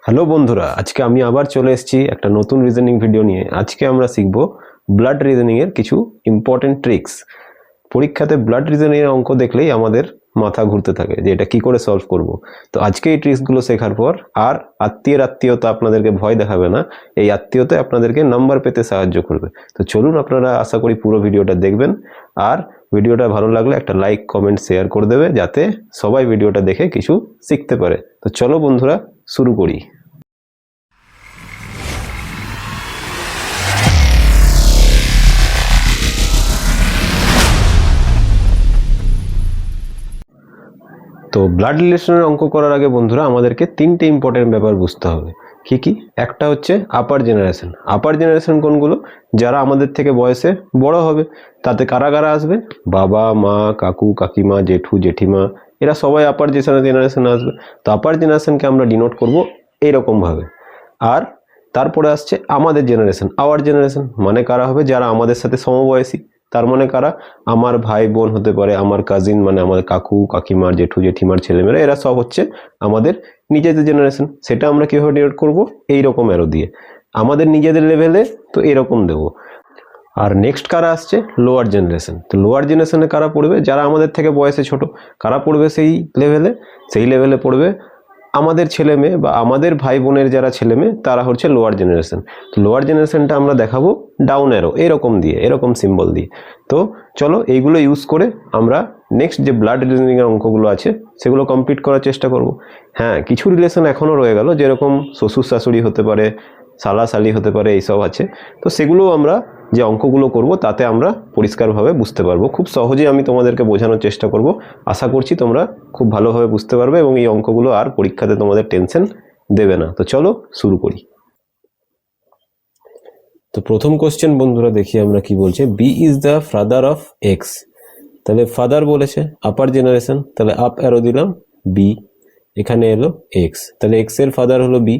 Hello বন্ধুরা, আজকে আমি আবার চলে এসেছি একটা নতুন রিজনিং ভিডিও নিয়ে। আজকে আমরা শিখব ব্লাড রিজনিং এর কিছু ইম্পর্টেন্ট ট্রিক্স। পরীক্ষাতে ব্লাড রিজনিং এর অঙ্ক দেখলেই আমাদের মাথা ঘুরতে থাকে যে এটা কি করে সলভ করব। তো আজকে এই ট্রিক্সগুলো শেখার পর আর আত্মীয়তা আপনাদেরকে ভয় দেখাবে না, এই আত্মীয়তা আপনাদেরকে নাম্বার পেতে সাহায্য করবে। তো চলুন, আপনারা আশা করি পুরো ভিডিওটা দেখবেন, আর ভিডিওটা ভালো লাগলে একটা লাইক কমেন্ট শেয়ার করে দেবে যাতে সবাই ভিডিওটা দেখে কিছু শিখতে পারে। তো চলো বন্ধুরা, শুরু করি। তো ব্লাড রিলেশনের অঙ্ক করার আগে বন্ধুরা আমাদেরকে তিনটে ইম্পর্টেন্ট ব্যাপার বুঝতে হবে। কি কি? একটা হচ্ছে আপার জেনারেশন। আপার জেনারেশন কোনগুলো? যারা আমাদের থেকে বয়সে বড় হবে। তাতে কারা কারা আসবে? বাবা, মা, কাকু, কাকিমা, জেঠু, জেঠিমা, এরা সবাই আপার জেনারেশনে আসবে। তো আপার জেনারেশনকে আমরা ডিনোট করব এইরকমভাবে। আর তারপরে আসছে আমাদের জেনারেশন। আওয়ার জেনারেশন মানে কারা হবে? যারা আমাদের সাথে সমবয়সী। তার মানে কারা? আমার ভাই বোন হতে পারে, আমার কাজিন মানে আমাদের কাকু কাকিমার, জেঠু জেঠিমার ছেলেমেয়েরা, এরা সব হচ্ছে আমাদের নিজেদের জেনারেশন। সেটা আমরা কীভাবে ডিনোট করব? এইরকম অ্যারো দিয়ে। আমাদের নিজেদের লেভেলে তো এরকম দেবো। আর নেক্সট কারা আসছে? Lower generation. তো লোয়ার জেনারেশনে কারা পড়বে? যারা আমাদের থেকে বয়সে ছোট। কারা পড়বে সেই লেভেলে? সেই লেভেলে পড়বে আমাদের ছেলে মেয়ে বা আমাদের ভাই বোনের যারা ছেলে মেয়ে, তারা হচ্ছে লোয়ার জেনারেশন। তো লোয়ার জেনারেশনটা আমরা দেখাবো ডাউন অ্যারো এরকম দিয়ে, এরকম সিম্বল দিয়ে। তো চলো এইগুলো ইউজ করে আমরা নেক্সট যে ব্লাড রিলেশনিং এর অঙ্কগুলো আছে সেগুলো কমপ্লিট করার চেষ্টা করব। হ্যাঁ, কিছু রিলেশন এখনও রয়ে গেল, যেরকম শ্বশুর শাশুড়ি হতে পারে, শালা শালি হতে পারে, এইসব আছে। তো সেগুলোও আমরা যে অঙ্কগুলো করব তাতে আমরা পরিষ্কারভাবে বুঝতে পারবো। খুব সহজেই আমি তোমাদেরকে বোঝানোর চেষ্টা করব। আশা করছি তোমরা খুব ভালোভাবে বুঝতে পারবে এবং এই অঙ্কগুলো আর পরীক্ষাতে তোমাদের টেনশন দেবে না। তো চলো শুরু করি। তো প্রথম কোশ্চেন বন্ধুরা দেখি আমরা কি বলছে। B is the father of X. তাহলে ফাদার বলেছে, আপার জেনারেশন, তাহলে আপ অ্যারো দিলাম বি, এখানে এলো এক্স, তাহলে এক্স এর ফাদার হলো বি।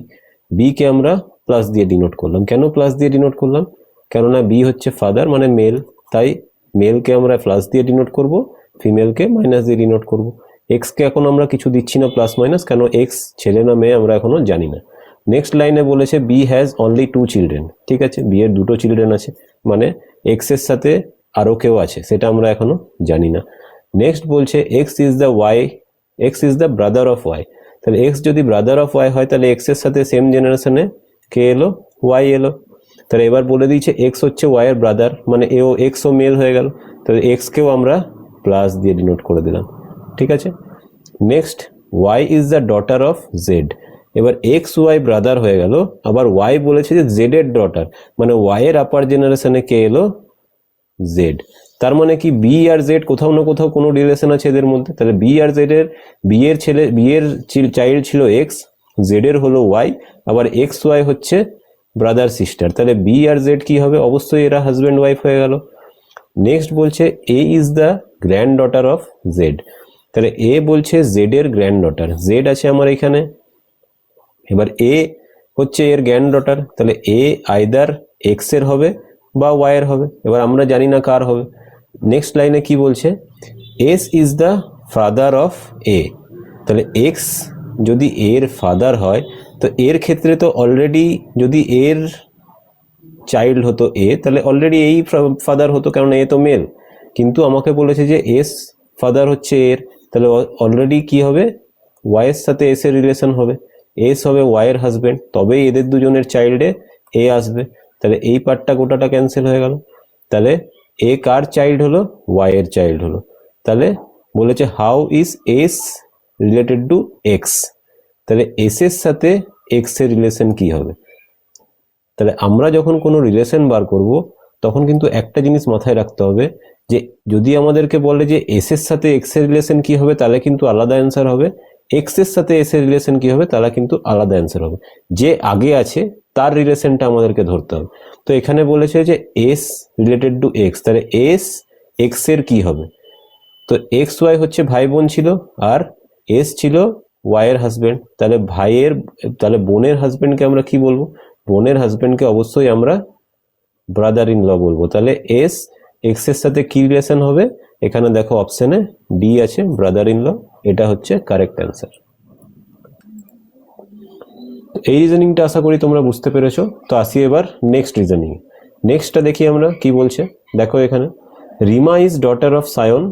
বি কে আমরা প্লাস দিয়ে ডিনোট করলাম। কেন প্লাস দিয়ে ডিনোট করলাম? কেননা বি হচ্ছে ফাদার মানে মেল, তাই মেলকে আমরা প্লাস দিয়ে ডিনোট করব, ফিমেলকে মাইনাস দিয়ে ডিনোট করব। এক্সকে এখন আমরা কিছু দিচ্ছি না প্লাস মাইনাস, কেন এক্স ছেলে না মেয়ে আমরা এখনো জানি না। নেক্সট লাইনে বলেছে বি হ্যাজ অনলি 2 চিলড্রেন। ঠিক আছে, বি এর 2টো চিলড্রেন আছে, মানে এক্স এর সাথে আরও কেউ আছে, সেটা আমরা এখনো জানি না। নেক্সট বলছে X is the Y, X is the brother of Y. তাহলে এক্স যদি ব্রাদার অফ ওয়াই হয় তাহলে এক্স এর সাথে সেম জেনারেশনে কে এলো? ওয়াই এলো। তাহলে এবার বলে দিয়েছে এক্স হচ্ছে ওয়াই এর ব্রাদার, মানে এও এক্স ও মেল হয়ে গেল। তাহলে এক্স কেও আমরা প্লাস দিয়ে ডিনোট করে দিলাম। ঠিক আছে। Next Y is the daughter of Z. এবার এক্স ওয়াই ব্রাদার হয়ে গেল, আবার ওয়াই বলেছে যে জেড এর ডটার, মানে ওয়াই এর আপার জেনারেশনে কে এলো? জেড। তার মানে কি বি আর জেড কোথাও না কোথাও কোনো রিলেশন আছে এদের মধ্যে। তাহলে বি আর জেড এর, বি এর চাইল্ড ছিল এক্স, জেড এর হলো ওয়াই, আবার এক্স ওয়াই হচ্ছে ব্রাদার সিস্টার। তাহলে বি আর জেড কি হবে? অবশ্যই এরা হাজব্যান্ড ওয়াইফ হয়ে গেল। নেক্সট বলছে A is the granddaughter of Z. তাহলে এ বলছে জেড এর গ্র্যান্ড ডটার, জেড আছে আমার এখানে, এবার এ হচ্ছে এর গ্র্যান্ড ডটার, তাহলে এ আইদার এক্স এর হবে বা ওয়াই এর হবে। এবার আমরা জানি না কার হবে। নেক্সট লাইনে কি বলছে? S is the father of A. তাহলে এক্স যদি এর ফাদার হয় তো এর ক্ষেত্রে তো অলরেডি, যদি এর চাইল্ড হতো এ, তাহলে অলরেডি এই ফাদার হতো, কারণ এ তো মেল। কিন্তু আমাকে বলেছে যে এস ফাদার হচ্ছে এর, তাহলে অলরেডি কি হবে? ওয়াই এর সাথে এস এর রিলেশন হবে, এস হবে ওয়াই এর হাজবেন্ড, তবেই এদের দুজনের চাইল্ডে এ আসবে। তাহলে এই পার্টটা গোটাটা ক্যান্সেল হয়ে গেল। তাহলে এ কার চাইল্ড হলো? ওয়াই এর চাইল্ড হলো। তাহলে বলেছে how is S related to x. তাহলে এস এর সাথে এক্স এর রিলেশন কি হবে? তাহলে আমরা যখন কোনো রিলেশন বার করব তখন কিন্তু একটা জিনিস মাথায় রাখতে হবে, যে যদি আমাদেরকে বলে যে এস এর সাথে এক্স এর রিলেশন কি হবে, তাহলে কিন্তু আলাদা অ্যান্সার হবে। এক্স এর সাথে এস এর রিলেশন কি হবে, তাহলে কিন্তু আলাদা অ্যান্সার হবে। যে আগে আছে তার রিলেশনটা আমাদেরকে ধরতে হবে। তো এখানে বলেছে যে এস রিলেটেড টু এক্স, তাহলে এস এক্স এর কি হবে? তো এক্স ওয়াই হচ্ছে ভাই বোন ছিল, আর এস ছিল ওয়াই এর হাজবেন্ড। তাহলে ভাইয়ের, তাহলে বোনের হাজবেন্ডকে আমরা কি বলবো? বোনের হাজবেন্ডকে অবশ্যই আমরা ব্রাদার ইন ল বলবো। তাহলে এস এক্স এর সাথে কি রিলেশন হবে? এখানে দেখো অপশনে ডি আছে, ব্রাদার ইন ল। এটা হচ্ছে কারেক্ট অ্যান্সার। এই রিজনিংটা আশা করি তোমরা বুঝতে পেরেছো। তো আসি এবার নেক্সট রিজনিং। নেক্সটটা দেখি আমরা কি বলছে। দেখো এখানে Rima is daughter of Sayan.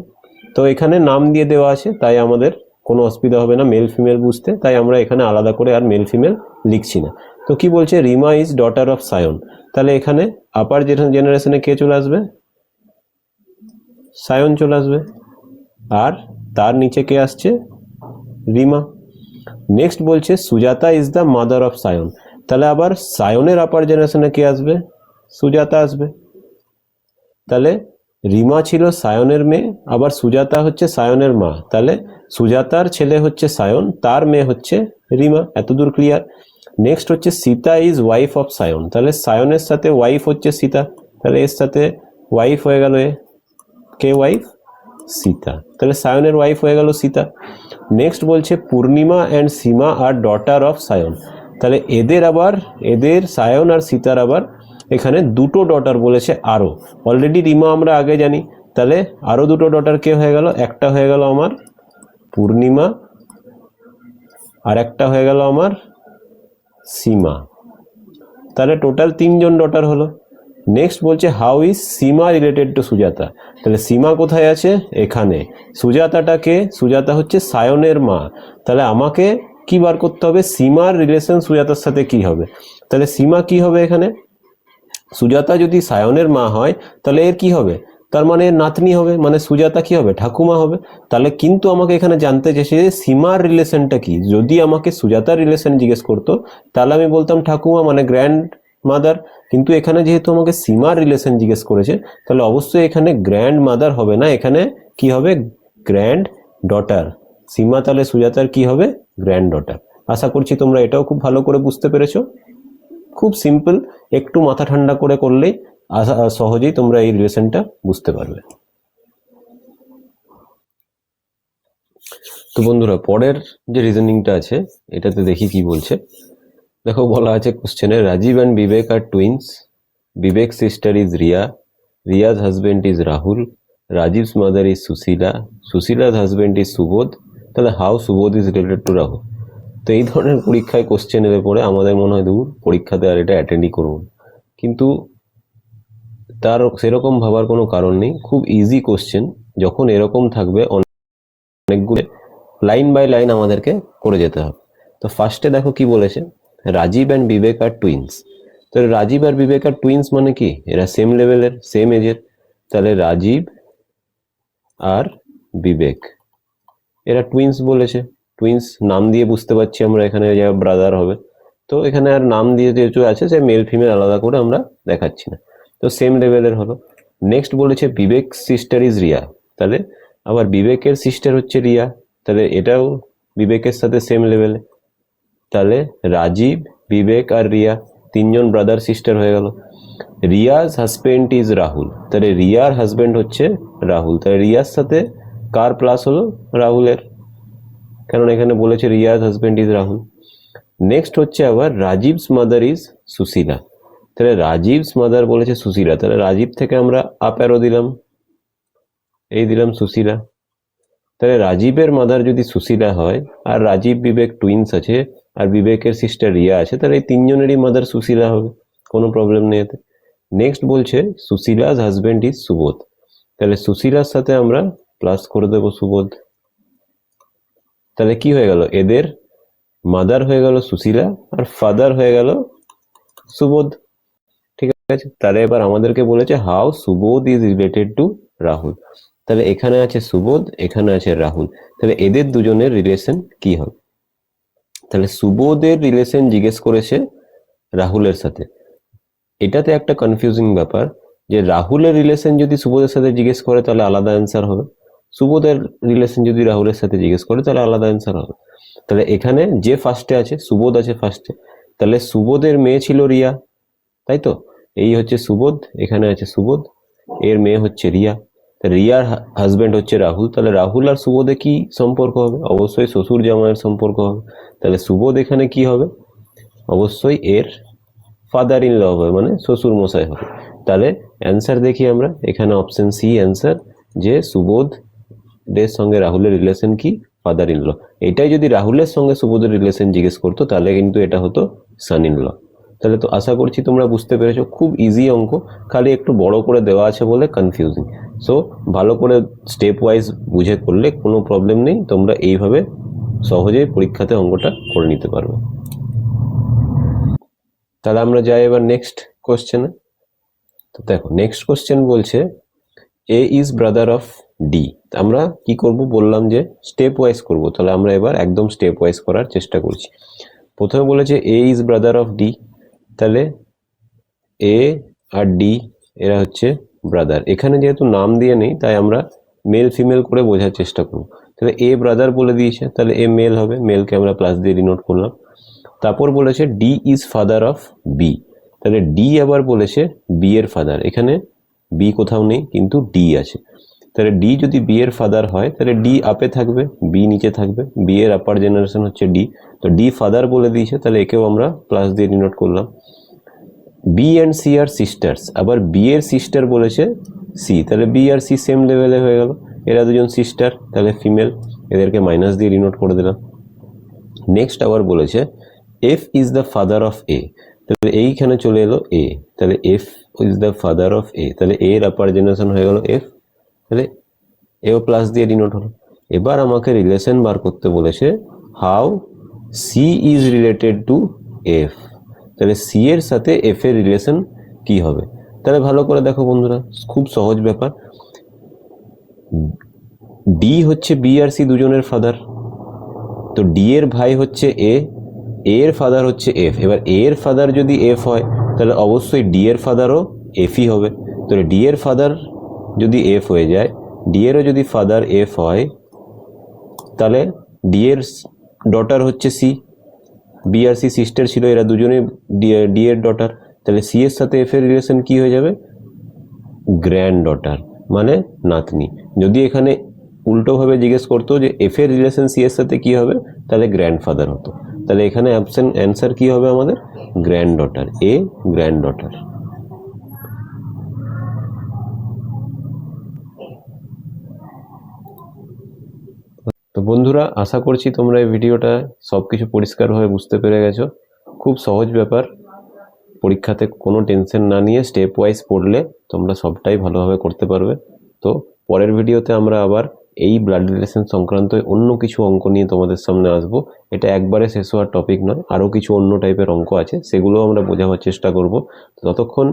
তো এখানে নাম দিয়ে দেওয়া আছে, তাই আমাদের কোনো অসুবিধা হবে না মেল ফিমেল বুঝতে, তাই আমরা এখানে আলাদা করে আর মেল ফিমেল লিখছি না। তো কি বলছে, Rima is daughter of Sayan, তাহলে এখানে আপার জেনারেশনে কে চলে আসবে, সায়ন চলে আসবে, আর তার নিচে কে আসছে, রিমা। নেক্সট বলছে Sujata is the mother of Sayan, তাহলে আবার সায়নের আপার জেনারেশনে কে আসবে, সুজাতা আসবে। তাহলে রিমা ছিল সায়নের মেয়ে, আবার সুজাতা হচ্ছে সায়নের মা, তাহলে সুজাতার ছেলে হচ্ছে সায়ন, তার মেয়ে হচ্ছে রিমা। এতদূর ক্লিয়ার। নেক্সট হচ্ছে Sita is wife of Sayan, তাহলে সায়নের সাথে ওয়াইফ হচ্ছে সীতা, তাহলে এর সাথে ওয়াইফ হয়ে গেল এ, কে ওয়াইফ, সীতা, তাহলে সায়নের ওয়াইফ হয়ে গেল সীতা। নেক্সট বলছে Purnima and Sima are daughter of Sayan, তাহলে এদের সায়ন আর সীতার আবার এখানে দুটো ডটার বলেছে আরো। অলরেডি রিমা আমরা আগে জানি, তাহলে আরো দুটো ডটার কে হয়ে গেল, একটা হয়ে গেল আমার পূর্ণিমা আর একটা হয়ে গেল আমার সীমা, তাহলে টোটাল তিনজন ডটার হলো। নেক্সট বলছে how is Seema related to Sujata, তাহলে সীমা কোথায় আছে, এখানে। সুজাতাটাকে, সুজাতা হচ্ছে সায়নের মা, তাহলে আমাকে কি বার করতে হবে, সীমার রিলেশন সুজাতার সাথে কি হবে। তাহলে সীমা কি হবে এখানে, সুজাতা যদি সায়নের মা হয় তাহলে এর কি হবে, তার মানে এর নাতনি হবে, মানে সুজাতা কি হবে, ঠাকুমা হবে। তাহলে কিন্তু আমাকে এখানে জানতে চেয়েছে যে সীমার রিলেশনটা কি। যদি আমাকে সুজাতার রিলেশন জিজ্ঞেস করতো তাহলে আমি বলতাম ঠাকুমা মানে গ্র্যান্ড মাদার, কিন্তু এখানে যেহেতু আমাকে সীমার রিলেশন জিজ্ঞেস করেছে তাহলে অবশ্যই এখানে গ্র্যান্ড মাদার হবে না, এখানে কি হবে, গ্র্যান্ড ডটার। সীমা তাহলে সুজাতার কি হবে, গ্র্যান্ড ডটার। আশা করছি তোমরা এটাও খুব ভালো করে বুঝতে পেরেছো। খুব সিম্পল, একটু মাথা ঠান্ডা করে করলেই সহজেই তোমরা এই রিলেশনটা বুঝতে পারবে। তো বন্ধুরা পরের যে রিজনিংটা আছে এটাতে দেখি কি বলছে। দেখো বলা আছে কোশ্চেনে Rajiv and Vivek R twins, Vivek sister is Riya, Riya's husband is Rahul, Rajiv's mother is Sushila, Sushila's husband is Subodh, তাহলে how Subodh is related to Rahul. তো এই ধরনের পরীক্ষায় কোশ্চেন এলে পরে আমাদের মনে হয় দূর পরীক্ষাতে আর এটা অ্যাটেন্ডই করবো, কিন্তু তার সেরকম ভাবার কোনো কারণ নেই। খুব ইজি কোশ্চেন, যখন এরকম থাকবে অনেকগুলো লাইন বাই লাইন আমাদেরকে করে যেতে হবে। তো ফার্স্টে দেখো কি বলেছে, Rajiv and Vivek R twins. তো রাজীব আর বিবেক আর টুইন্স মানে কি, এরা সেম লেভেলের সেম এজের, তাহলে রাজীব আর বিবেক এরা টুইন্স বলেছে। টুইন্স নাম দিয়ে বুঝতে পারছি আমরা এখানে যে ব্রাদার হবে, তো এখানে আর নাম দিয়ে যেহেতু আছে সে মেল ফিমেল আলাদা করে আমরা দেখাচ্ছি না, তো সেম লেভেলের হলো। নেক্সট বলেছে বিবেক সিস্টার ইজ রিয়া, তাহলে আবার বিবেকের সিস্টার হচ্ছে রিয়া, তাহলে এটাও বিবেকের সাথে সেম লেভেলে। তাহলে রাজীব, বিবেক আর রিয়া তিনজন ব্রাদার সিস্টার হয়ে গেল। রিয়াজ হাজবেন্ড ইজ রাহুল, তাহলে রিয়ার হাজবেন্ড হচ্ছে রাহুল, তাহলে রিয়ার সাথে কার প্লাস হলো, রাহুলের, কারণ এখানে বলেছে Riya's husband is Rahul. Next হচ্ছে আবার রাজীবস মাদার ইজ সুশীলা, তাহলে রাজীবস মাদার বলেছে সুশীলা, তাহলে রাজীব থেকে আমরা আপ অ্যারো দিলাম, এই দিলাম সুশীলা। তাহলে রাজীবের মাদার যদি সুশীলা হয় আর রাজীব বিবেক টুইন্স আছে আর বিবেকের সিস্টার রিয়া আছে, তাহলে এই তিনজনেরই মাদার সুশীলা হবে, কোনো প্রবলেম নেই এতে। নেক্সট বলছে সুশীলাজ হাজবেন্ড ইজ সুবোধ, তাহলে সুশীলার সাথে আমরা প্লাস করে দেবো সুবোধ। তাহলে কি হয়ে গেল, এদের মাদার হয়ে গেল সুশীলা আর ফাদার হয়ে গেল সুবোধ। ঠিক আছে, তাহলে এবার আমাদেরকে বলেছে how Subodh is related to Rahul, তাহলে এখানে আছে সুবোধ, এখানে আছে রাহুল, তাহলে এদের দুজনের রিলেশন কি হবে। তাহলে সুবোধের রিলেশন জিজ্ঞেস করেছে রাহুলের সাথে। এটাতে একটা কনফিউজিং ব্যাপার যে রাহুলের রিলেশন যদি সুবোধের সাথে জিজ্ঞেস করে তাহলে আলাদা অ্যান্সার হবে, সুবোধের রিলেশন যদি রাহুলের সাথে জিজ্ঞেস করে তাহলে আলাদা অ্যান্সার হবে। তাহলে এখানে যে ফার্স্টে আছে সুবোধ আছে ফার্স্টে, তাহলে সুবোধের মেয়ে ছিল রিয়া, তাই তো, এই হচ্ছে সুবোধ, এখানে আছে সুবোধ, এর মেয়ে হচ্ছে রিয়া, রিয়ার হাজবেন্ড হচ্ছে রাহুল, তাহলে রাহুল আর সুবোধে কি সম্পর্ক হবে, অবশ্যই শ্বশুর জামাইয়ের সম্পর্ক হবে, তাহলে সুবোধ এখানে কি হবে, অবশ্যই এর ফাদার ইন ল হবে, মানে শ্বশুর মশাই হবে। তাহলে অ্যান্সার দেখি আমরা, এখানে অপশন সি অ্যান্সার, যে সুবোধ এর সঙ্গে রাহুলের রিলেশন কি, ফাদার ইন ল। এটাই যদি রাহুলের সঙ্গে সুবোধের রিলেশন জিজ্ঞেস করতো তাহলে কিন্তু এটা হতো সান ইন ল। তাহলে তো আশা করছি তোমরা বুঝতে পেরেছো, খুব ইজি অঙ্ক, খালি একটু বড় করে দেওয়া আছে বলে কনফিউজিং। সো ভালো করে স্টেপ ওয়াইজ বুঝে করলে কোনো প্রবলেম নেই, তোমরা এইভাবে সহজেই পরীক্ষাতে অঙ্কটা করে নিতে পারবে। তাহলে আমরা যাই এবার নেক্সট কোশ্চেনে। তো দেখো নেক্সট কোশ্চেন বলছে A his brother of D. আমরা কি করব বললাম যে স্টেপ ওয়াইজ করব, তাহলে আমরা এবার একদম স্টেপ ওয়াইজ করার চেষ্টা করছি। প্রথমে বলেছে এ ইজ ব্রাদার অফ ডি, তাহলে এ আর ডি এরা হচ্ছে ব্রাদার। এখানে যেহেতু নাম দিয়ে নেই তাই আমরা মেল ফিমেল করে বোঝার চেষ্টা করব। তাহলে এ ব্রাদার বলে দিয়েছে, তাহলে এ মেল হবে, মেলকে আমরা প্লাস দিয়ে ডিনোট করলাম। তারপর বলেছে D is father of B, তাহলে ডি আবার বলেছে বি এর ফাদার। এখানে বি কোথাও নেই কিন্তু ডি আছে, তাহলে ডি যদি বি এর ফাদার হয় তাহলে ডি আপে থাকবে, বি নিচে থাকবে, বি এর আপার জেনারেশন হচ্ছে ডি, তো ডি ফাদার বলে দিয়েছে, তাহলে একেও আমরা প্লাস দিয়ে ডিনোট করলাম। বি অ্যান্ড সি আর সিস্টার্স, আবার বি এর সিস্টার বলেছে সি, তাহলে বি আর সি সেম লেভেলে হয়ে গেল, এরা দুজন সিস্টার, তাহলে ফিমেল, এদেরকে মাইনাস দিয়ে ডিনোট করে দিলাম। নেক্সট আবার বলেছে F is the father of A, তাহলে এইখানে চলে এলো এ, তাহলে F is the father of A, তাহলে এর আপার জেনারেশন হয়ে গেল এফ, তাহলে এও প্লাস দিয়ে ডিনোট হলো। এবার আমাকে রিলেশন বার করতে বলেছে how C is related to F, তাহলে সি এর সাথে এফ এর রিলেশন কি হবে। তাহলে ভালো করে দেখো বন্ধুরা, খুব সহজ ব্যাপার। ডি হচ্ছে বি আর সি দুজনের ফাদার, তো ডি এর ভাই হচ্ছে এ, এর ফাদার হচ্ছে এফ। এবার এর ফাদার যদি এফ হয় তাহলে অবশ্যই ডি এর ফাদারও এফই হবে, তাহলে ডি এর ফাদার যদি এফ হয়ে যায়, ডি এরও যদি ফাদার এফ হয়, তাহলে ডি এর ডটার হচ্ছে সি, বি আর সি সিস্টার ছিল, এরা দুজনে ডি এর ডটার, তাহলে সি এর সাথে এফ এর রিলেশন কি হয়ে যাবে, গ্র্যান্ড ডটার মানে নাতনি। যদি এখানে উল্টোভাবে জিজ্ঞেস করতো যে এফ এর রিলেশন সি এর সাথে কি হবে, তাহলে গ্র্যান্ডফাদার হতো, তাহলে এখানে অপশন অ্যান্সার কি হবে আমাদের, grand daughter, a grand daughter. তো বন্ধুরা আশা করছি তোমরা এই ভিডিওটা সবকিছু পরিষ্কারভাবে বুঝতে পেরে গেছো। খুব সহজ ব্যাপার, পরীক্ষাতে কোনো টেনশন না নিয়ে স্টেপ ওয়াইজ পড়লে তোমরা সবটাই ভালোভাবে করতে পারবে। তো পরের ভিডিওতে আমরা আবার এই ব্লাড রিলেশন সংক্রান্ত অন্য কিছু অঙ্ক নিয়ে তোমাদের সামনে আসবো। এটা একবারে শেষ হওয়ার টপিক নয়, আরও কিছু অন্য টাইপের অঙ্ক আছে, সেগুলো আমরা বোঝাবার চেষ্টা করব। ততক্ষণ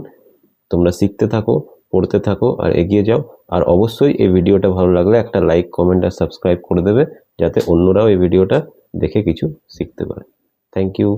তোমরা শিখতে থাকো, পড়তে থাকো আর এগিয়ে যাও। আর অবশ্যই এই ভিডিওটা ভালো লাগলে একটা লাইক, কমেন্ট আর সাবস্ক্রাইব করে দেবে, যাতে অন্যরাও এই ভিডিওটা দেখে কিছু শিখতে পারে। Thank you.